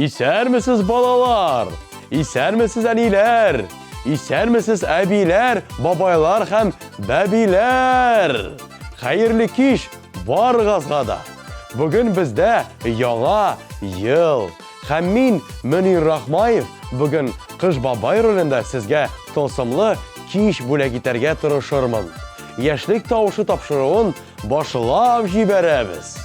İsermisiz balalar? İsermisiz әнилер? İsermisiz әбилер, бабайлар һәм бәбиләр? Хәерле кич барыгызга да. Бүген бездә яңа ел. Һәм мин Мөнир Рахмаев бүген Кыш бабай ролендә сезгә тылсымлы кич бүләк итәргә тырышырмын. Яшьлек тавышы тапшыруын башлап җибәрәбез.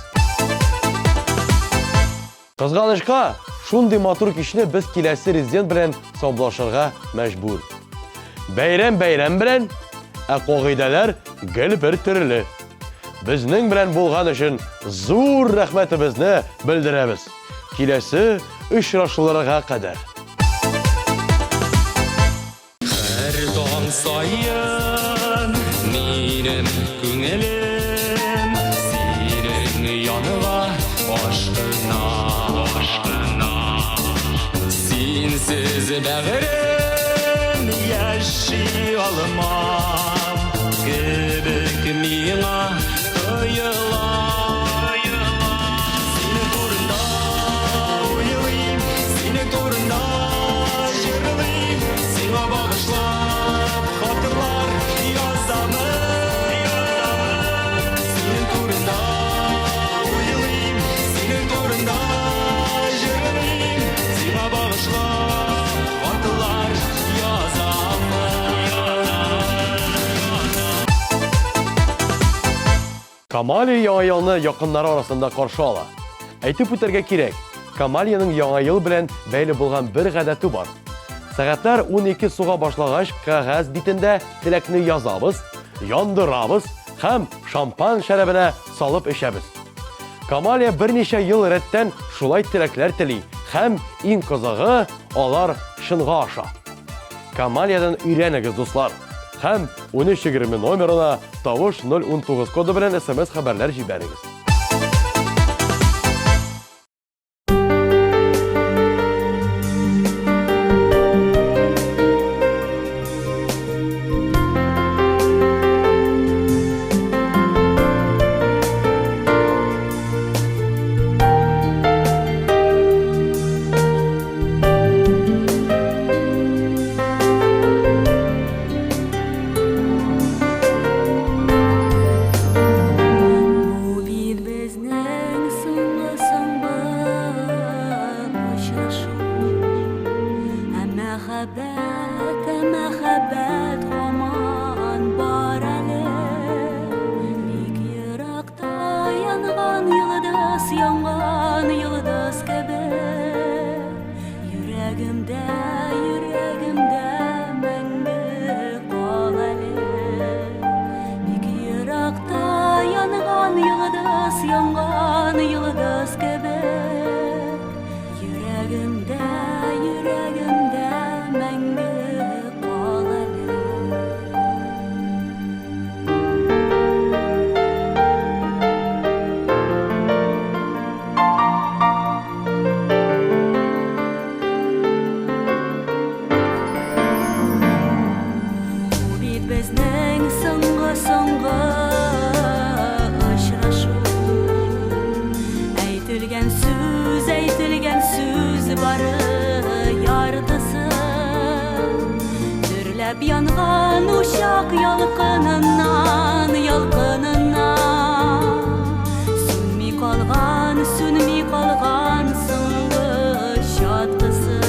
Кызганычка, шундый матур кичне без киләсе резидент белән саублашырга мәҗбүр. Бәйрәм белән, ә кагыйдәләр гел бер төрле. Безнең белән булган өчен зур рәхмәтебезне белдерәбез. Киләсе очрашуларга кадәр. Һәр таң саен минем күңелем синең яныңа ашкына. Синсез бәгырем яши алмам, кебек миңа тоела. Синең турында уйлыйм, синең турында җырлыйм, сиңа багышлап хатырлар язамын. Синең турында уйлыйм, синең турында җырлыйм, сиңа багышлап хатырлар язамын. Камалия яңа елны якыннары арасында каршы ала. Әйтеп үтәргә кирәк, Камалияның яңа ел белән бәйле булган бер гадәте бар. Сәгатьләр 12 суга башлагач, кагаз битендә теләкне язабыз, яндырабыз һәм шампан шәрабына салып эчәбез. Камалия берничә ел рәттән шулай теләкләр тели һәм иң кызыгы алар шынга аша. Камалиядан өйрәнегез, дуслар. Һәм 1320 номерына тавыш 019 коды белән SMS хәбәрләр җибәрегез. Мәхәббәт һаман бар әле. Бик еракта янган йылдыз кебек. Йөрәгемдә мәңге кал әле. Бик еракта янган йылдыз кебек. Йөрәгемдә мәңге кал әле. Бу бит безнең соңгы очрашу. Әйтелгән сүз бары яртысы. Дөрләп янган учак ялкыныннан. Сүнми калган соңгы чаткысы.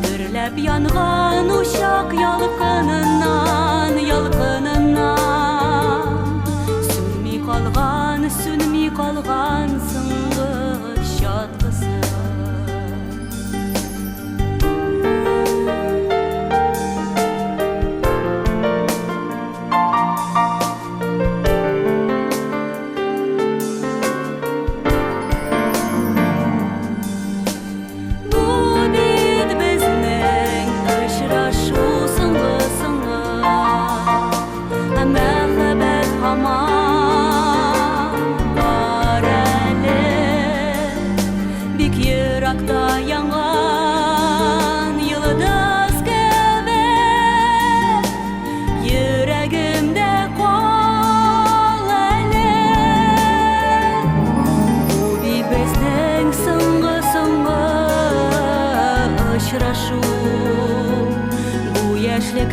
Дөрләп янган учак ялкыныннан. Сүнми калган соңгы чаткысы.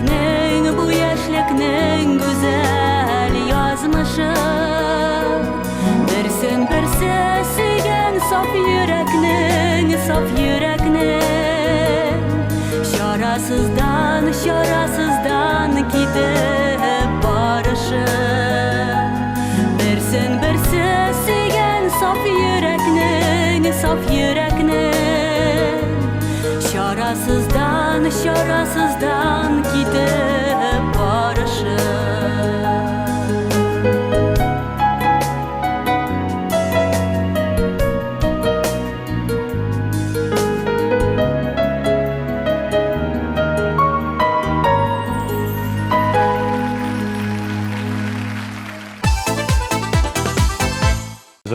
Yürekning bu yaşlıkning güzel yazmışı Birsin birsi suygan saf yürekning Şarasızdan gidip barışı Birsin birsi suygan saf yürekning Şarasızdan gidip barışı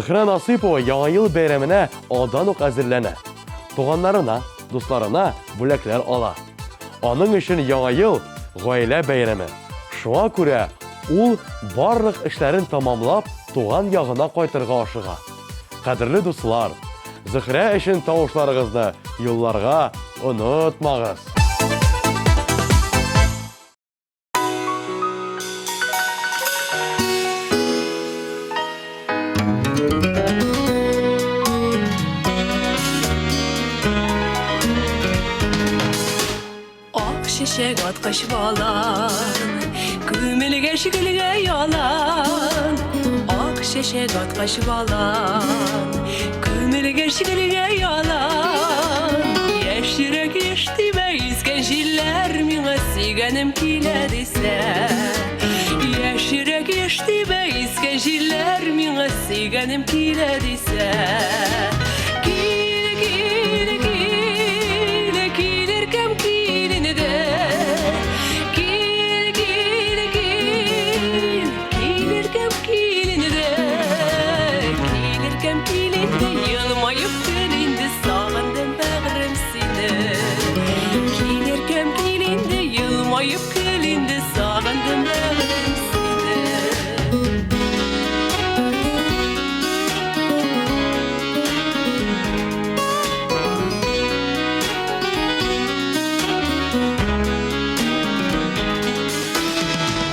Zıhra Nasipova Яңа yıl beyramına odan ok hazırlanı. Туганнарына, дусларына бүләкләр ала. Аның өчен Яңа yıl гаилә бәйрәме. Шуңа күрә ул барлык эшләрен тамамлап туган ягына кайтырга ашыга. Кадерле дуслар, Зөһрә өчен тавышларыгызны юлларга онытмагыз. Şişek atkaş balan Kümülge şikilge yalan Ak şişek atkaş balan Kümülge şikilge yalan Yeşirek yeştime izken jiller Mine siganem kile dese Yeşirek yeştime izken jiller Mine siganem kile dese Ayıp kelinde sağındım ben seni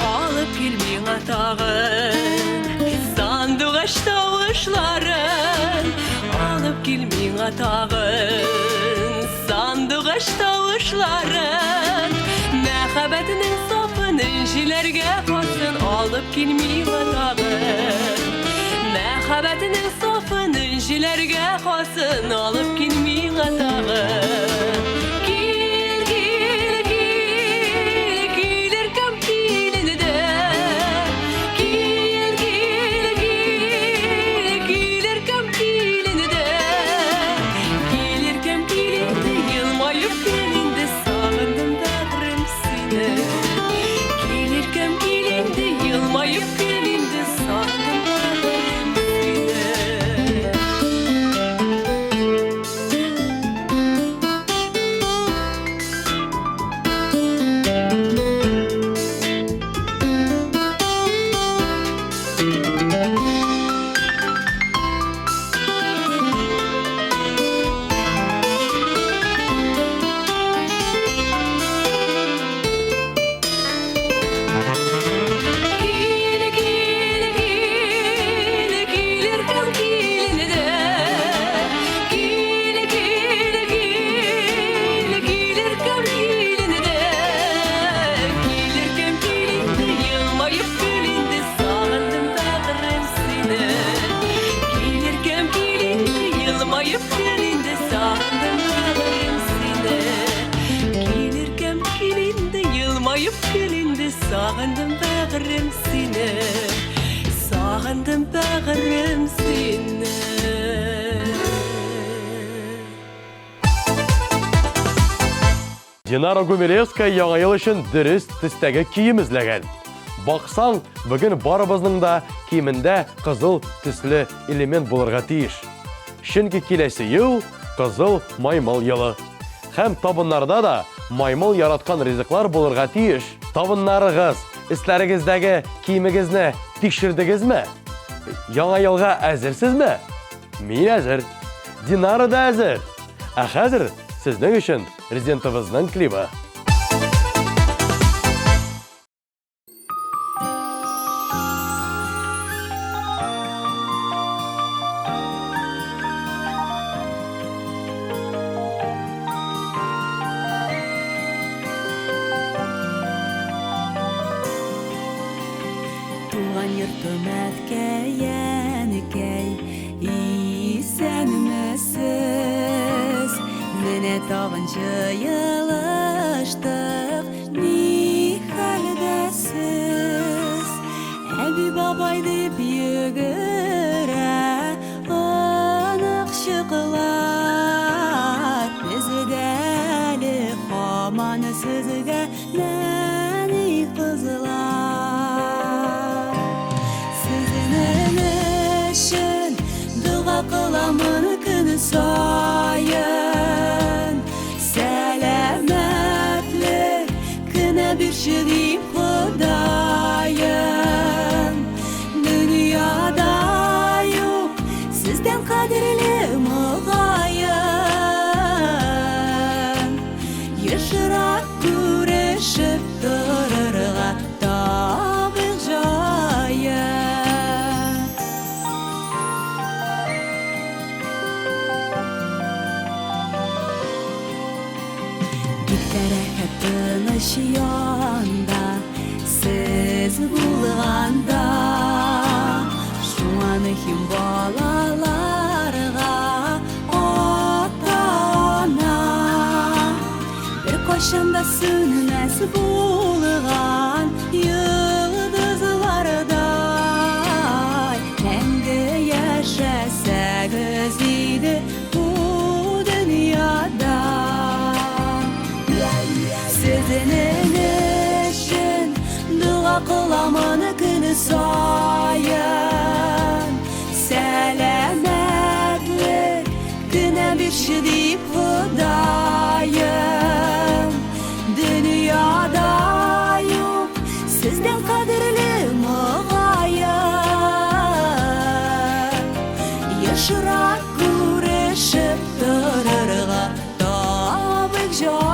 Alıp ilmin atağın Sandığa tavuşların Alıp ilmin atağın Sandığa tavuşların Məxəbətinin safının jilərgə qasın Alıb kilmiyim atağın Məxəbətinin safının jilərgə qasın Alıb kilmiyim atağın Gilir kəm kilini də Gilir kəm kilini də Gilir kəm kilini də Yılmayıb kilini də sağındım da Gelirken gelindi yılmayıp gelindi sandım ben seni Sağındım bağırım seni Sağındım bağırım seni Динара Гумилевская Яңа yıl өчен дөрес төстәге кием эзләгән. Баксаң, бүген барыбызның да киемендә кызыл төсле элемент булырга тиеш. Чөнки киләсе ел кызыл маймыл елы. Һәм табыннарда да маймыл яраткан ризыклар булырга тиеш. Табыннарыгыз, эсләрегездәге киемегезне тикшердегезме? Яңа елга әзерсезме? Мин әзер. Динара да әзер. Ә хәзер сезнең өчен резидентыбызның клибы. туган йортым әткәй, исәнмесез. Менә тагын җыелыштык, ни хәлдәсез? Әби бабай дип йөгерә, анык чыклар. Безгә әле һаман сезгә нәни кызлар. Сезнең өчен дуга кыламын көн саен. Сәламәтлек кенә бирче дип Ходаем. Дөньяда юк сездән кадерле мөгаен. Ешрак күрешеп торырга табык җаен. Бик тәрәхәт тыныч янда, сез булганда. Шуңа мөһим балаларга ата-ана. Бер кайчан да сүнмәс булган йолдызлардай. Мәңге яшәсәгез иде бу дөньяда. Сезнең өчен дуга кыламын көн саен. Сәламәтлек кенә бирче дип Ходаем. Дөньяда юк сездән кадерле мөгаен. Ешрак күрешеп торырга табык җаен.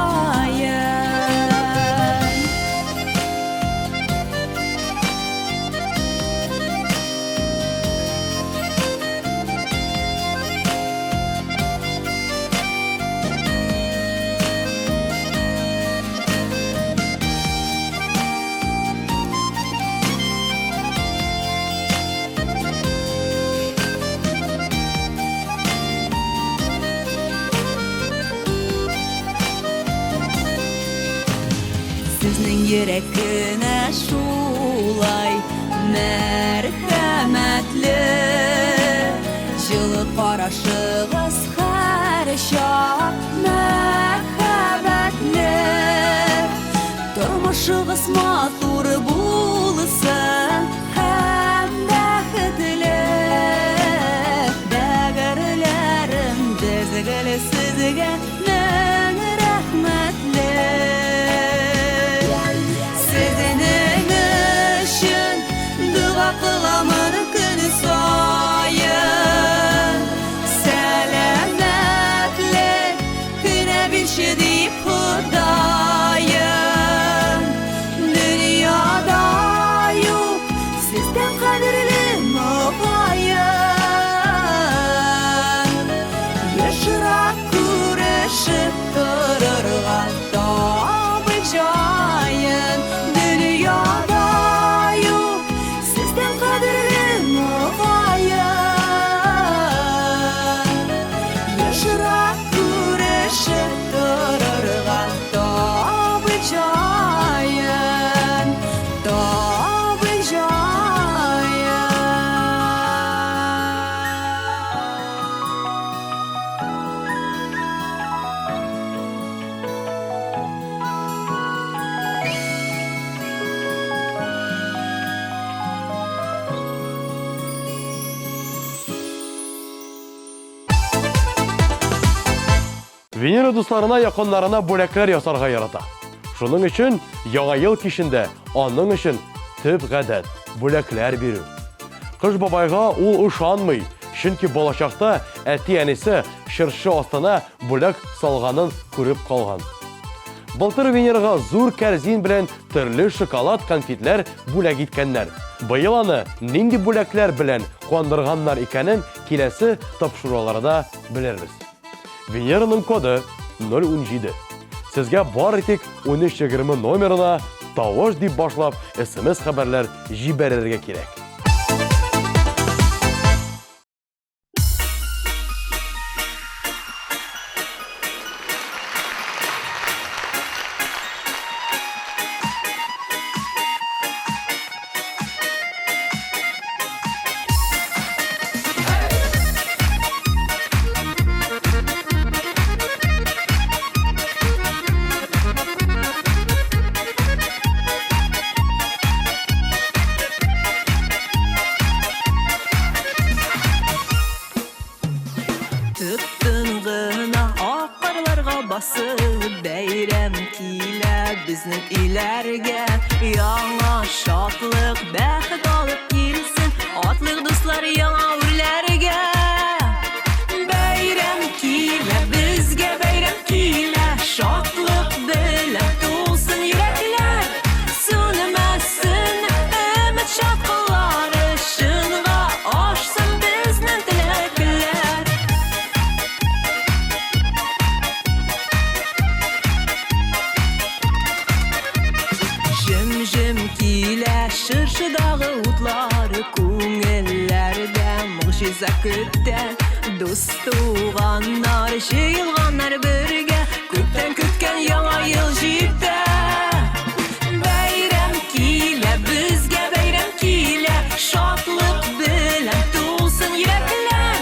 Сезнең йөрәк кенә шулай мәрхәмәтле. Җылы карашыгыз һәр чак мәхәббәтле. Тормышыгыз матур булсын һәм бәхетле. Бәгырьләрем безгеле сезгә мең рәхмәтле. Сезнең өчен дуга кыламын көн саен. Сәламәтлек кенә бирче дип Ходаем. Дөньяда юк сездән кадерле мөгаен. Ешрак күрешеп торырга табык җаен. Дөньяда юк сездән кадерле мөгаен. Ешрак күрешеп торырга табык җаен. Табык җаен. Венера дусларына, якыннарына бүләкләр ясарга ярата. Шуның өчен яңа ел кичендә аның өчен төп гадәт бүләкләр бирү. Кыш бабайга ул ышанмый, чөнки балачакта әти-әнисе шыршы астына бүләк салганын күреп калган. Былтыр Венерага зур кәрзин белән төрле шоколад, конфетлар бүләк иткәннәр. Быел аны нинди бүләкләр белән куандырганнар икәнен киләсе тапшыруларда белербез. Венераның коды 017. Сезгә бары тик 1320 номерына тавыш дип башлап SMS хәбәрләр җибәрергә кирәк. Тыттыңғына аққарларға басып бәйрәм килә безнең иләргә. Яңа шатлык бәхет алып килсен, атлык дуслар яңа үрләргә. Бәйрәм килә безгә, бәйрәм килә, шатлык белән тулсын йөрәкләр. Сүнмәсен өмет шапкылары, шынга ашсын безнең теләкләр. Жым-жым килә шыршыдагы утлары, күңелләрдә могҗиза көтә. Дус туганнар, җыелганнар бергә, күптән көткән яңа ел җитә. Бәйрәм килә безгә, бәйрәм килә, шатлык белән тулсын йөрәкләр.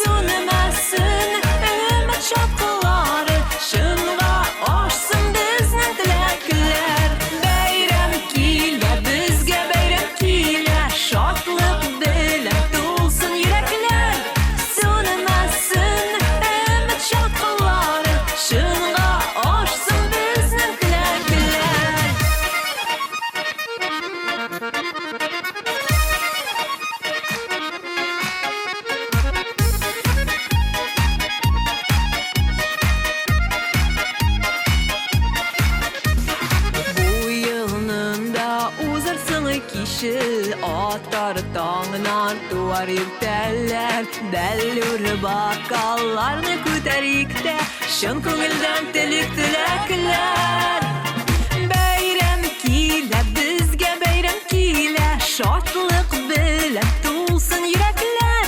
Сүнмәсен өмет шапкылары, шынга ашсын безнең теләкләр. Бәйрәм килә безгә, бәйрәм килә, шатлык белән тулсын йөрәкләр. Сүнмәсен өмет шапкылары, шынга ашсын безнең теләкләр. Бу елның да узарсың кише, атар таңнан туар иртәләр. Дәллүр бакалларны күтәрик тә, шын күңелдән телик теләкләр. Бәйрәм килә безгә, бәйрәм килә, шатлык белән тулсын йөрәкләр.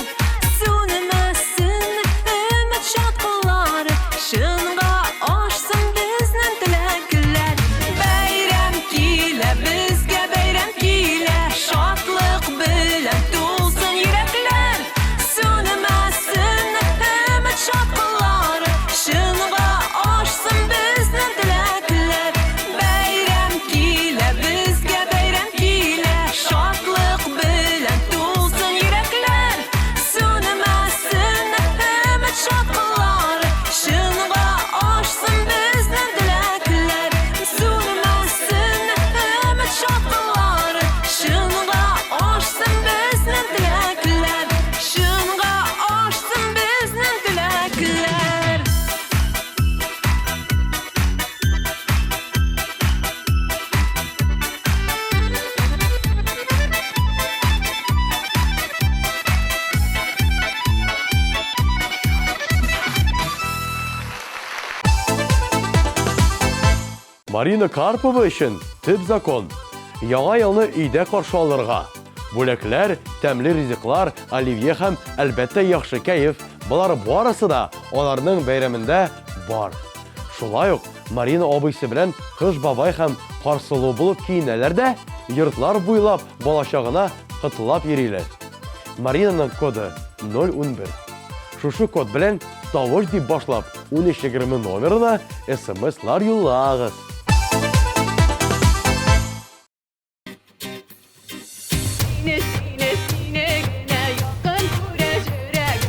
Сүнмәсен өмет шатлыклары, шынга ашсын безнең теләкләр. Бәйрәм килә безгә, бәйрәм килә, шатлык белән тулсын йөрәкләр. Сүнмәсен өмет шатлыклары, шынга ашсын безнең теләкләр. Бәйрәм килә безгә, бәйрәм килә, шатлык белән тулсын йөрәкләр. Сүнмәсен өмет шатлыклары, шынга ашсын безнең теләкләр. Сүнмәсен өмет шатлыклары, шынга ашсын безнең теләкләр. Шынга ашсын безнең теләкләр. Марина Карпова өчен төп закон. Яңа елны өйдә каршы алырга. Бүләкләр, тәмле ризыклар, оливье һәм әлбәттә яхшы кәеф, булар барысы да аларның бәйрәмендә бар. Шулай ук Марина абыйсы белән кыш бабай һәм карсылу булып киенәләр дә, йортлар буйлап балачагына кытылап йөриләр. Маринаның коды 011. Шушы код белән тавыш дип башлап 1320 номерына SMS-лар юллагыз. Sine sine sine gene yakın kuracak.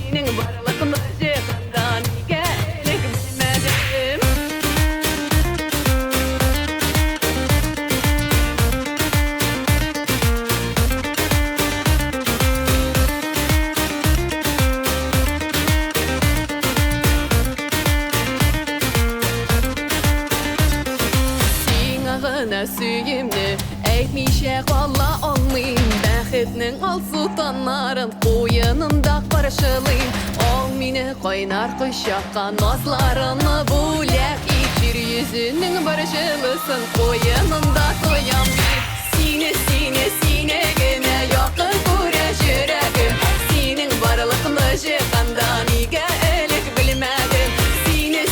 Senin varlığın acıkından gerek bilmedim. Sine süyümlü Әйтмейшә кала алмыйм, бәхетнең алсултаннарын куенында каршылыйм. Ал мине кайнар кочакка, назларыңны бүләк ит Жер yüzünün barışılısın Koyanında toyan bir Sine gene yakın kure yüreğim Senin varlıklı jıkandan ige elik bilmedim Sine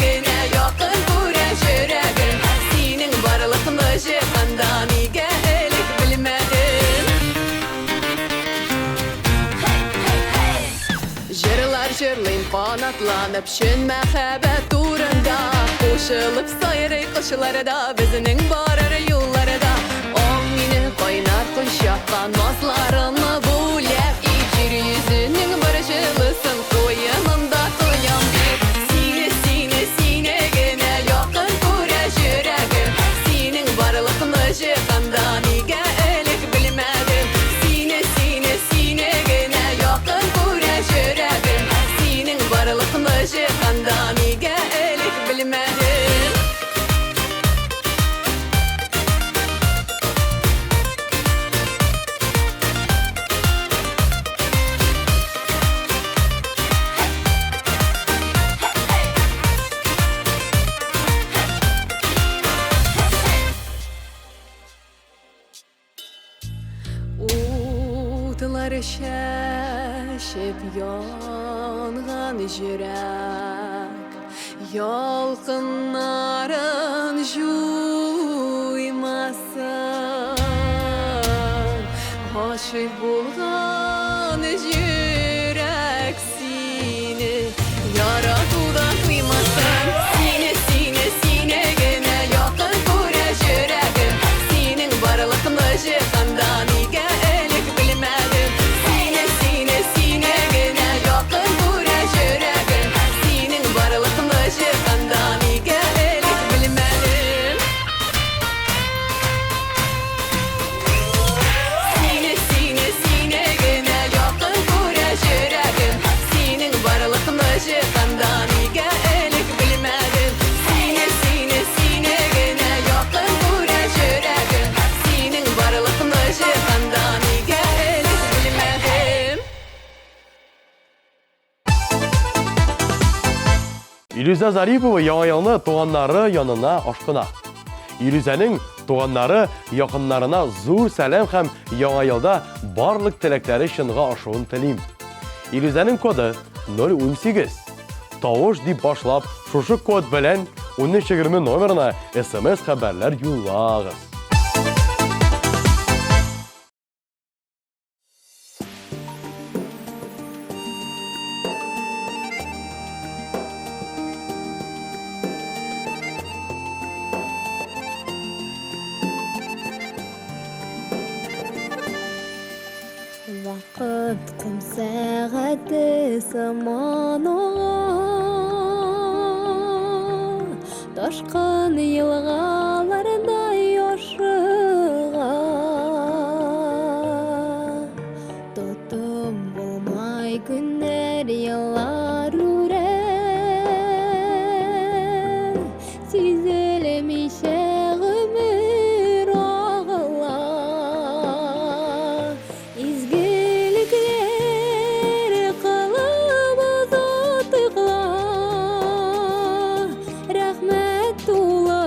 gene yakın kure yüreğim Senin varlıklı jıkandan ige elik bilmedim Jırlar jırlayın kanatlanıp şün mehabet uğrunda Koşulup sayırı kışlarda bizinin barır yollarda On mini kaynar kuş yakkan mazlarını bulep İçir yüzünün barışılısın koyanında toyan bir Sine gene yakın kure yüreğim Senin varlıklı jıkandan ige elik bilmedim Sine gene yakın kure yüreğim Senin varlıklı jıkandan ige elik bilmedim Utlar şaşıp yanğan yürek Yalqınların juymasın Aşık bulğan yürek seni Yaratuda kıymasın Sine gene yakın kure yüreğim Senin varlıklı jıkandan ige elik bilmedim Sine gene yakın kure yüreğim Senin varlıklı jıkandan ige elik bilmedim Sine gene yakın kure yüreğim Senin varlıklı jıkandan ige elik bilmedim Sine gene yakın kure yüreğim Senin varlıklı jıkandan ige elik bilmedim İлюза Зарипова яңа елны туганнары янына ашкына. İлюзаның туганнары якыннарына зур сәлам һәм яңа елда барлык теләкләре чынга ашуын телим. İлюзаның коды 018. Тавыш дип башлап, шушы код белән 1320 номерына SMS хәбәрләр юллагыз. Вақыт құм сағаты саманы Ташқан елғаларда йошыға Тотым болмай күннер еллар үрен Сизелемейше ғүмір ағыла Изгіліктер қылып ұзатықла Рахмет тулы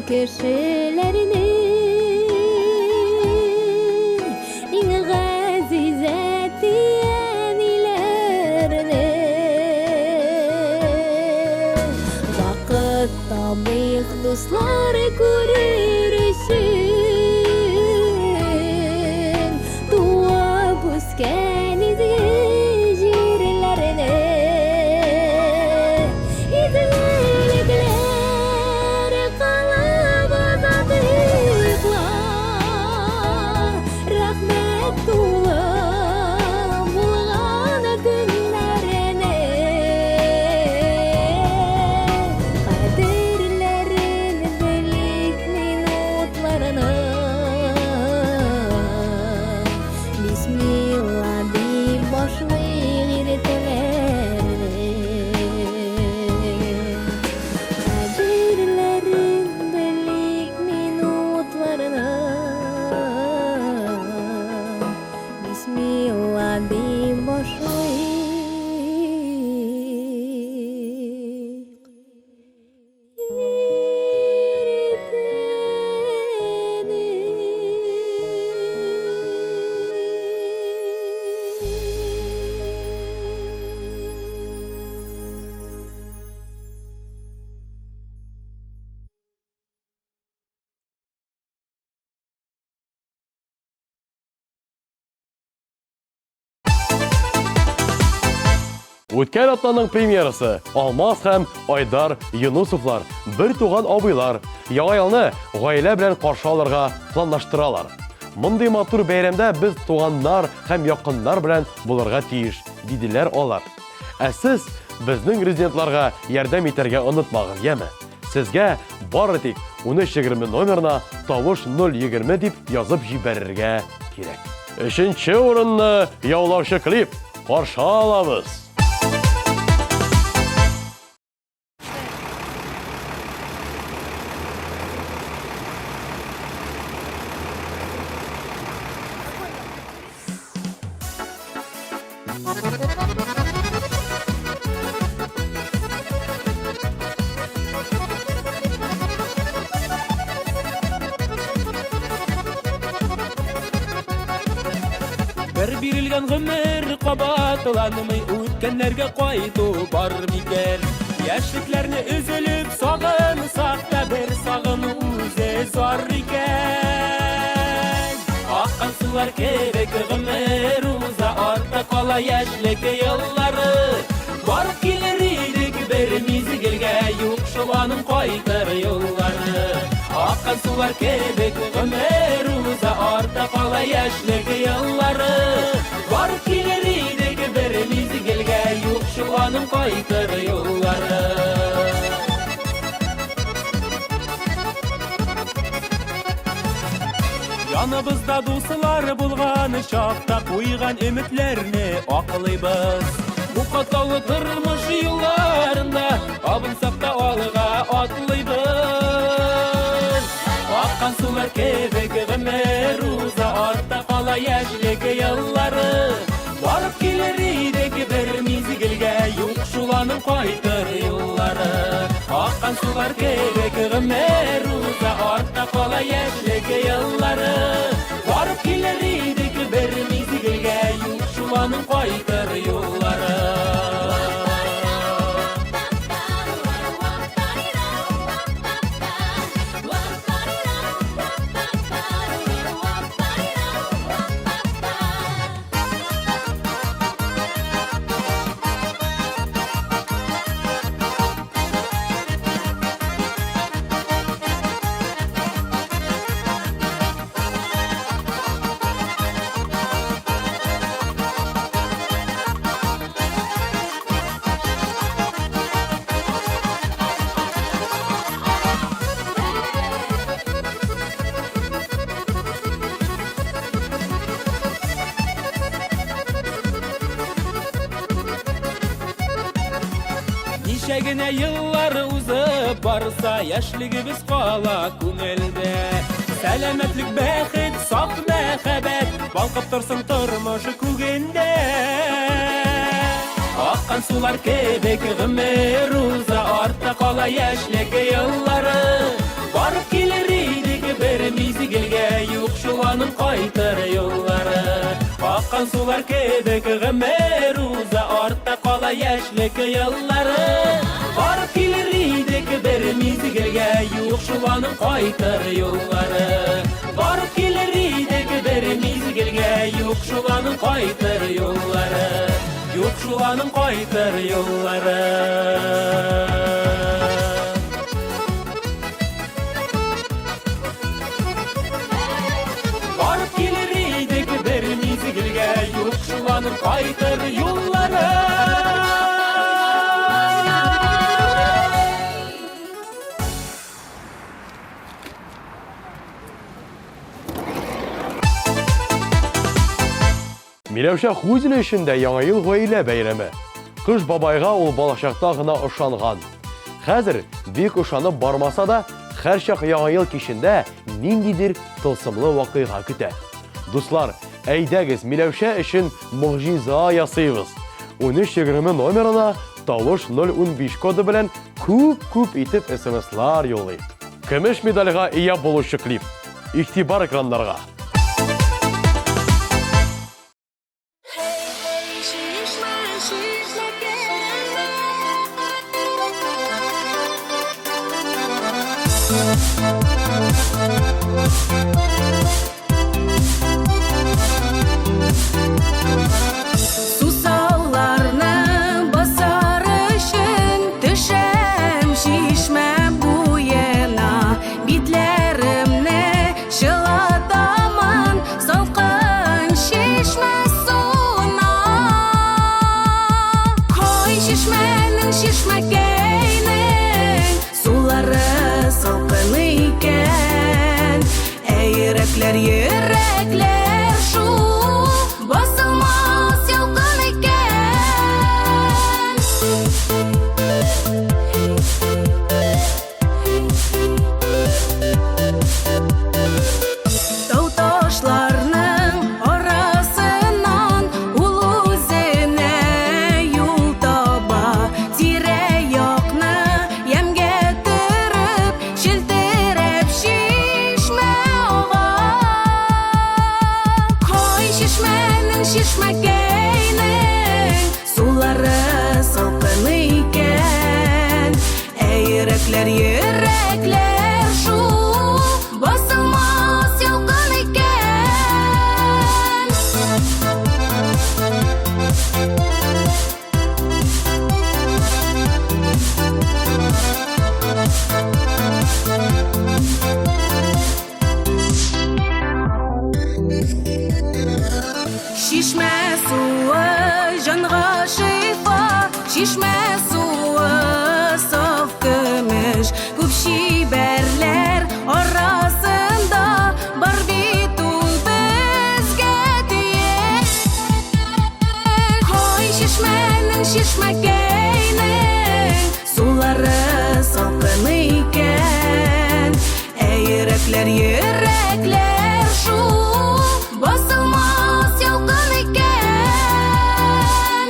кешеләрнең иң газизә тияниләрне вакыт табыйк дуслар күрер өчен туып үскән изге җирләрне изгелекләр калып озатыклар рәхмәт тулы булган көннәрне кадерләрен белик минутларны бисмилла дип башлый иртәләрне кадерләрен белик минутларны бисмилла дип башлый Үткән атнаның премьерасы Алмаз һәм Айдар Юнусовлар, бер туган абыйлар, яңа елны гаилә белән каршы алырга планлаштыралар. Мондый матур бәйрәмдә без туганнар һәм якыннар белән булырга тиеш, диделәр алар. Ә сез безнең резидентларга ярдәм итәргә онытмагыз, яме? Сезгә бары тик 1320 номерына тавыш 020 дип язып җибәрергә кирәк. Өченче урынны яулаучы клип каршы алабыз. Бер бирелгән гомер кабатланмый, үткәннәргә кайту бар микән? Яшьлекләрне өзелеп сагынсак та бер сагыну үзе зар икән. Аккан сулар кебек гомер уза, артта кала яшьлек еллары. Барып килер идек бер мизгелгә, юк шул аның кайтыр юллары. Аккан сулар кебек гомер уза, артта кала яшьлек еллары. Барып килер идек бер мизгелгә, юк шул аның кайтыр юллары. Яныбызда дуслар булган чакта куйган өметләрне аклыйбыз. Бу катаулы тормыш юлларында абынсак та алга атлыйбыз. Аккан сулар кебек гомер уза, артта кала яшьлек еллары. Барып килер идек бер мизгелгә, юк шул аның кайтыр юллары. Аккан сулар кебек гомер уза, артта кала яшьлек еллары. Барып килер идек бер мизгелгә, юк шул аның кайтыр юллары. Ничәгенә еллар узып барса, яшьлегебез кала күңелдә. Сәламәтлек, бәхет, сак мәхәббәт балкып торсын тормышы күгендә. Аккан сулар кебек гомер уза, артта кала яшьлек еллары. Барып килер идек бер мизгелгә, юк шул аның кайтыр юллары. Аккан сулар кебек гомер уза, артта кала яшьлек еллары. Барып килер идек бер мизгелгә, юк шул аның кайтыр юллары. Барып килер идек бер мизгелгә, юк шул аның кайтыр юллары. Юк шул аның кайтыр юллары. Барып килер идек бер мизгелгә, юк шул аның кайтыр юллары. Миләүшә Хузина өчен дә яңа ел гаилә бәйрәме. Кыш бабайга ул балачакта гына ышанган. Хәзер бик ышанып бармаса да, һәр чак яңа ел кичендә ниндидер тылсымлы вакыйга көтә. Дуслар, әйдәгез Миләүшә өчен могҗиза ясыйбыз. 1320 номерына тавыш 015 коды белән күп итеп SMS-лар юллый. Көмеш медальгә ия булучы клип. Игътибар экраннарга. Сусалларны басар өчен төшәм шишмә буена, битләремне чылатамын салкын шишмә суына. Кой шишмәнең шишмәкәйнең сулары салкын икән, йөрәкләр шу басылмас ялкын икән. Тау-ташларның арасыннан ул үзенә юл таба, тирә-якны ямгә төреп, челтерәп шишмә ага. Кой шишмәнең шишмәкәйнең сулары салкын икән, йөрәкләр шу басылмас ялкын икән. Шишмә суы җанга шифа, шишмә суы саф көмеш, күп чибәрләр арасында бар бит ул безгә тиеш. Кой шишмәнең шишмәкәйнең сулары салкын икән, йөрәкләр шу басылмас ялкын икән.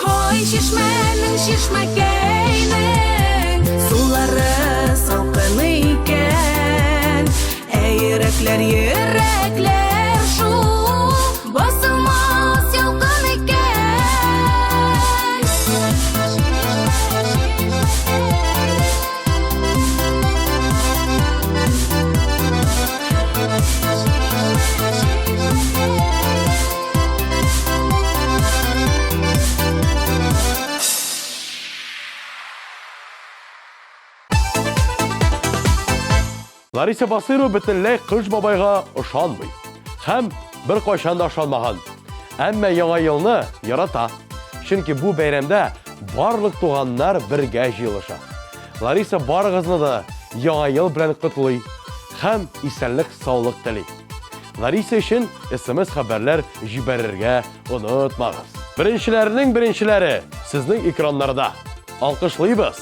Кой шишмәнең шишмәкәйнең сулары салкын икән, йөрәкләр шу басылмас ялкын икән. Лариса Басырова бөтенләй Кыш бабайга ышанмый. Һәм бер кайчан да ышанмаган. Әмма яңа елны ярата. Чөнки бу бәйрәмдә барлык туганнар бергә җыелыша. Лариса барыгызны да яңа ел белән котлый һәм исәнлек, саулык тели. Лариса өчен SMS хәбәрләр җибәрергә онытмагыз. Беренчеләрнең беренчеләре сезнең экраннарда. Алкышлыйбыз.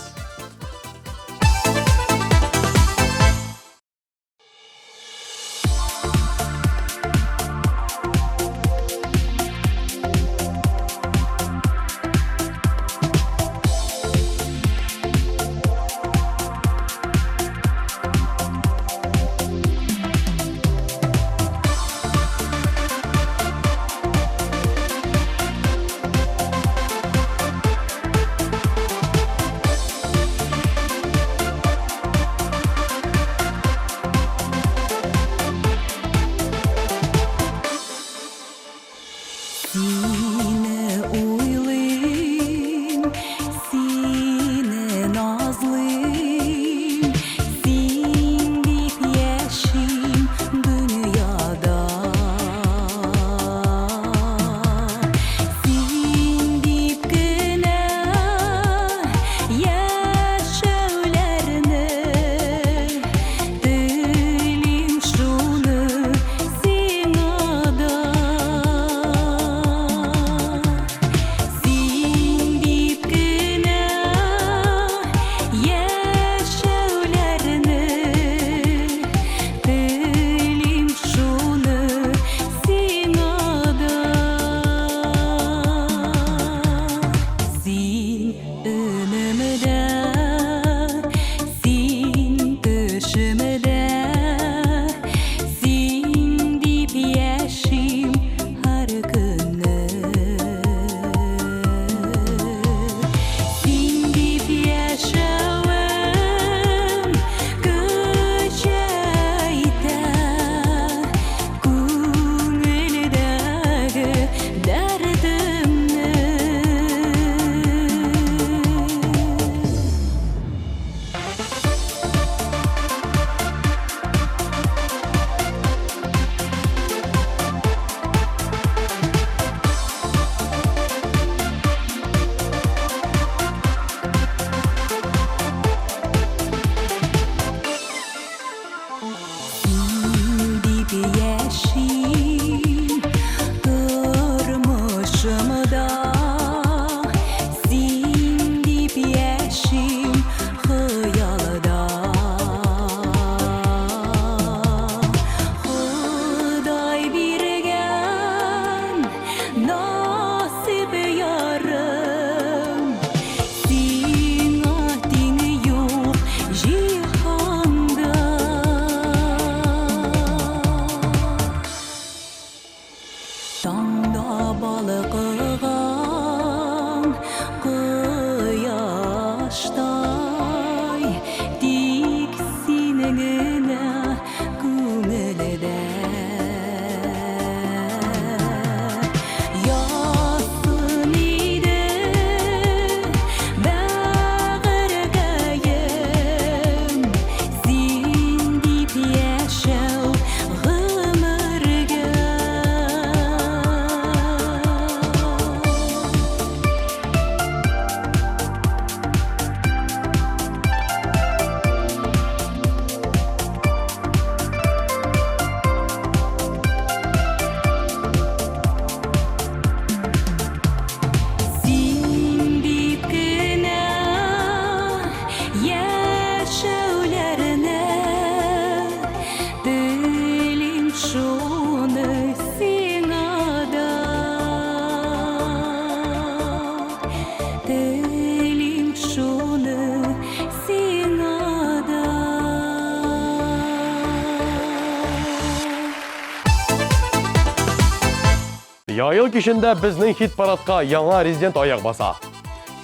Яйыл кишендә безнең хит парадка яңа резидент аяк баса.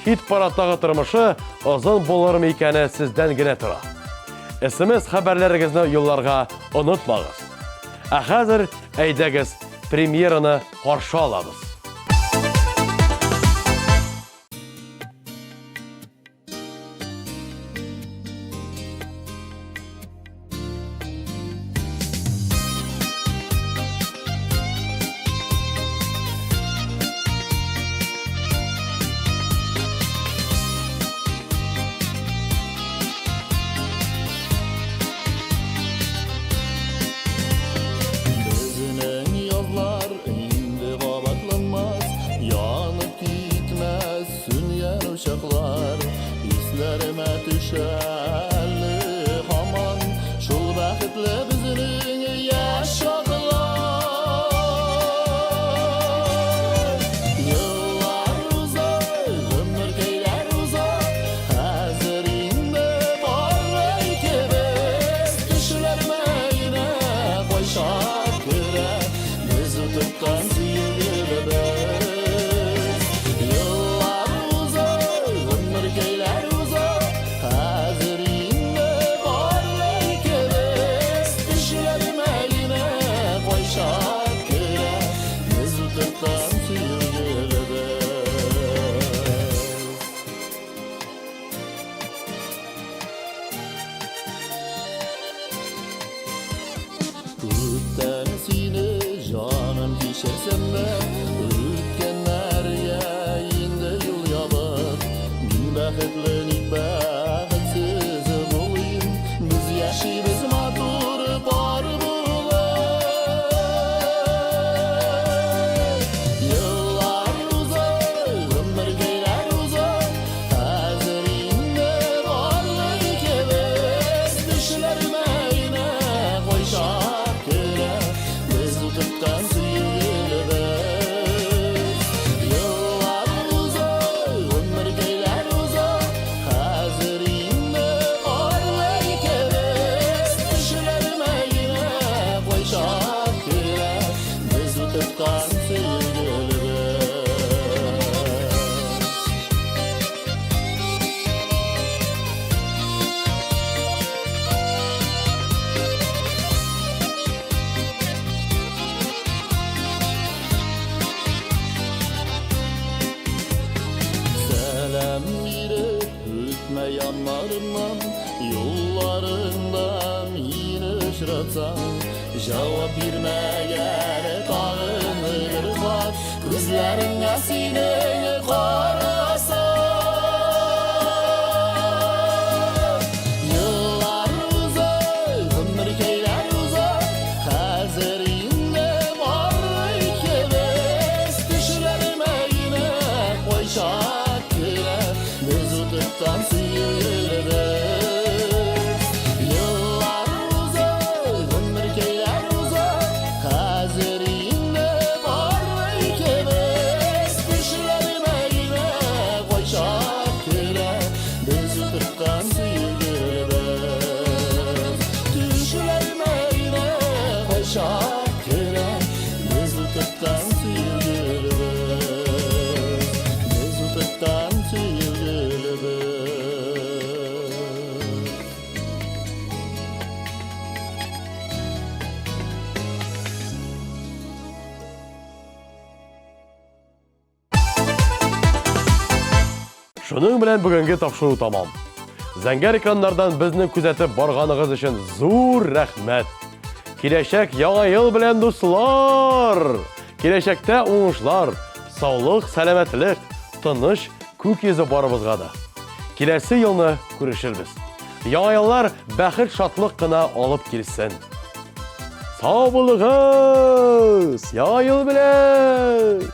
Хит парадтагы тормышы озын булырмы икәне сездән генә тора. СМС хәбәрләрегезне юлларга онытмагыз. Ә хәзер әйдәгез премьераны каршы алабыз. Bizning yozlar endi g'obatlanmas, yonib ketmas sunyan o'shoqlar. Eslarime tushali hamon shul baxtli bizning yashoqlar. Yillar uzoq, umr keylar uzoq, hozir endi borlaymiz. Tushlarime yine qo'shaq biz o'tibdan suyulibbiz. Yillar uzoq, umr keylar uzoq, hozir endi borlaymiz. Tushlarime yine qo'shaq biz o'tibdan suyulibbiz. O'tdan seni jonim kechirsamda, o'tganlarga endi yo'l yopiq. Men baxtli baxtsiz bo'layim, biz yashaymiz motor bor bo'lib. Yillar uzoq, umr keylar uzoq, hozir endi borlaymiz. Tushlarime yine qo'shaq biz o'tibdan suyulibbiz. Yillar uzoq, umr keylar uzoq, hozir endi borlaymiz. Tushlarime yine qo'shaq biz o'tibdan suyulibbiz. Selam verip ötme yanlarımdan, yollarından yine uçratsam, cevap vermeyen tağını var, gözlerine seni karasam. Yıllar uzak, ömür keyler uzak, hazır endi borlaymiz. Tushlarime yine qo'shaq biz o'tibdan suyulibbiz. Yillar uzak, umr keylar uzak, hozir endi borlaymiz. Tushlarime yine qo'shaq biz o'tibdan suyulibbiz. Tushlarime yine qo'shaq biz o'tibdan suyulibbiz. Biz o'tibdan suyulibbiz. Шуның белән бүгенге тапшыру тамам. Зәңгәр экраннардан безне күзәтеп барганыгыз өчен зур рәхмәт. Киләчәк яңа ел белән дуслар. Киләчәктә уңышлар, саулык, сәламәтлек, тыныч, күк йөзе барыбызга да. Киләсе елны күрешербез. Яңа еллар бәхет, шатлык кына алып килсен. Сау булыгыз! Яңа ел белән!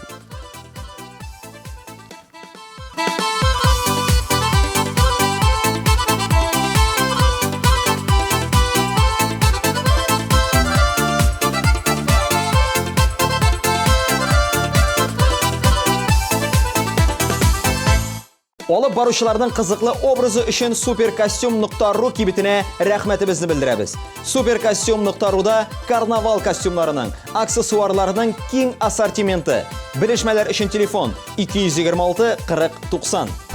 Алып баручыларның кызыклы образы өчен supercostume.ru кибетенә рәхмәтебезне белдерәбез. Supercostume.ru'да карнавал костюмнарының, аксессуарларының киң ассортименты. Белешмәләр өчен телефон 226 40 90.